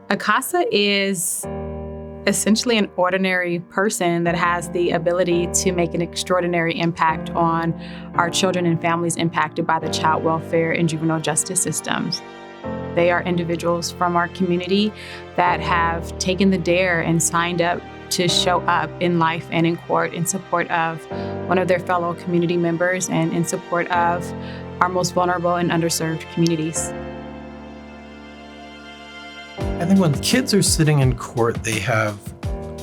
A CASA is essentially an ordinary person that has the ability to make an extraordinary impact on our children and families impacted by the child welfare and juvenile justice systems. They are individuals from our community that have taken the dare and signed up to show up in life and in court in support of one of their fellow community members and in support of our most vulnerable and underserved communities. I think when kids are sitting in court, they have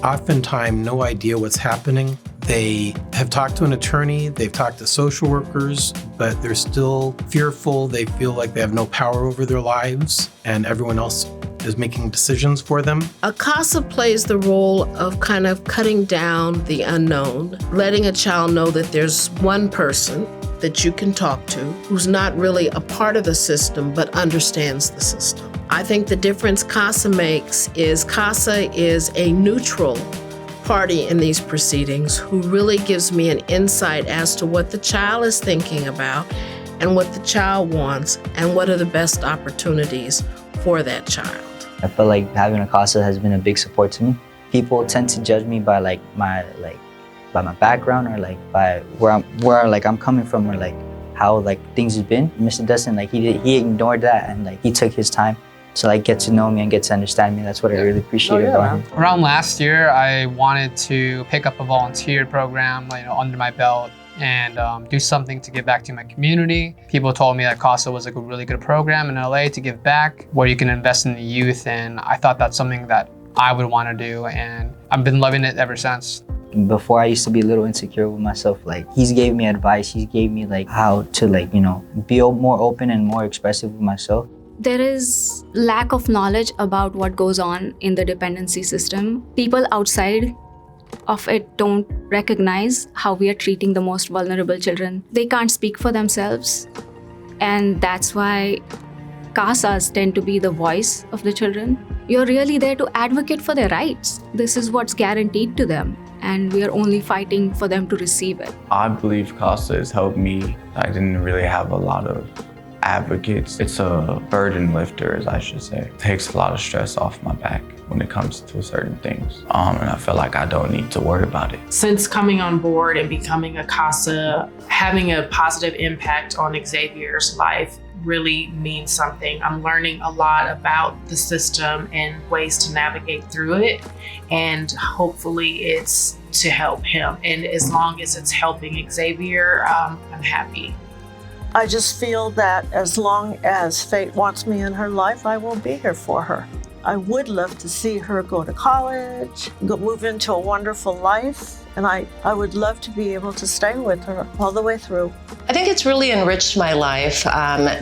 oftentimes no idea what's happening. They have talked to an attorney, they've talked to social workers, but they're still fearful. They feel like they have no power over their lives and everyone else is making decisions for them. A CASA plays the role of kind of cutting down the unknown, letting a child know that there's one person that you can talk to who's not really a part of the system but understands the system. I think the difference CASA makes is CASA is a neutral party in these proceedings who really gives me an insight as to what the child is thinking about and what the child wants and what are the best opportunities for that child. I feel like having a CASA has been a big support to me. People tend to judge me by my background or by where I'm coming from or how things have been. Mr. Dustin, he ignored that and he took his time to get to know me and get to understand me. That's what I really appreciate about him. Around last year, I wanted to pick up a volunteer program under my belt and do something to give back to my community. People told me that CASA was a really good program in LA to give back, where you can invest in the youth, and I thought that's something that I would want to do, and I've been loving it ever since. Before, I used to be a little insecure with myself. He's gave me advice, he's gave me how to be more open and more expressive with myself. There is lack of knowledge about what goes on in the dependency system. People outside of it don't recognize how we are treating the most vulnerable children. They can't speak for themselves, and that's why CASAs tend to be the voice of the children. You're really there to advocate for their rights. This is what's guaranteed to them, and we are only fighting for them to receive it. I believe CASA has helped me. I didn't really have a lot of advocates. It's a burden lifter, as I should say. It takes a lot of stress off my back when it comes to certain things. And I feel like I don't need to worry about it. Since coming on board and becoming a CASA, having a positive impact on Xavier's life really means something. I'm learning a lot about the system and ways to navigate through it. And hopefully it's to help him. And as long as it's helping Xavier, I'm happy. I just feel that as long as fate wants me in her life, I will be here for her. I would love to see her go to college, move into a wonderful life, and I would love to be able to stay with her all the way through. I think it's really enriched my life,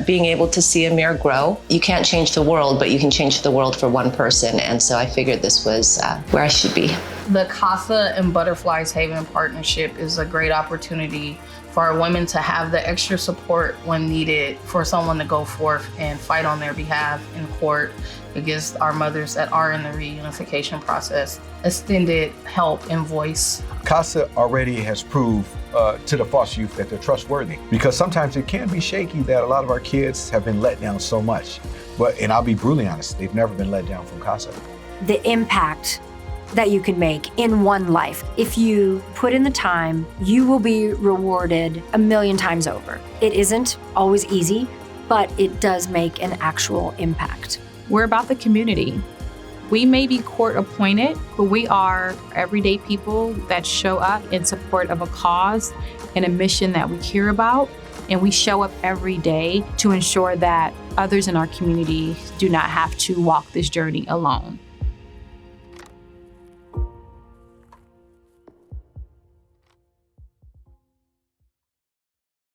being able to see Amir grow. You can't change the world, but you can change the world for one person, and so I figured this was where I should be. The CASA and Butterflies Haven partnership is a great opportunity for our women to have the extra support when needed, for someone to go forth and fight on their behalf in court. It gives our mothers that are in the reunification process extended help and voice. CASA already has proved to the foster youth that they're trustworthy, because sometimes it can be shaky that a lot of our kids have been let down so much. And I'll be brutally honest, they've never been let down from CASA. The impact that you can make in one life. If you put in the time, you will be rewarded 1,000,000 times over. It isn't always easy, but it does make an actual impact. We're about the community. We may be court appointed, but we are everyday people that show up in support of a cause and a mission that we care about. And we show up every day to ensure that others in our community do not have to walk this journey alone.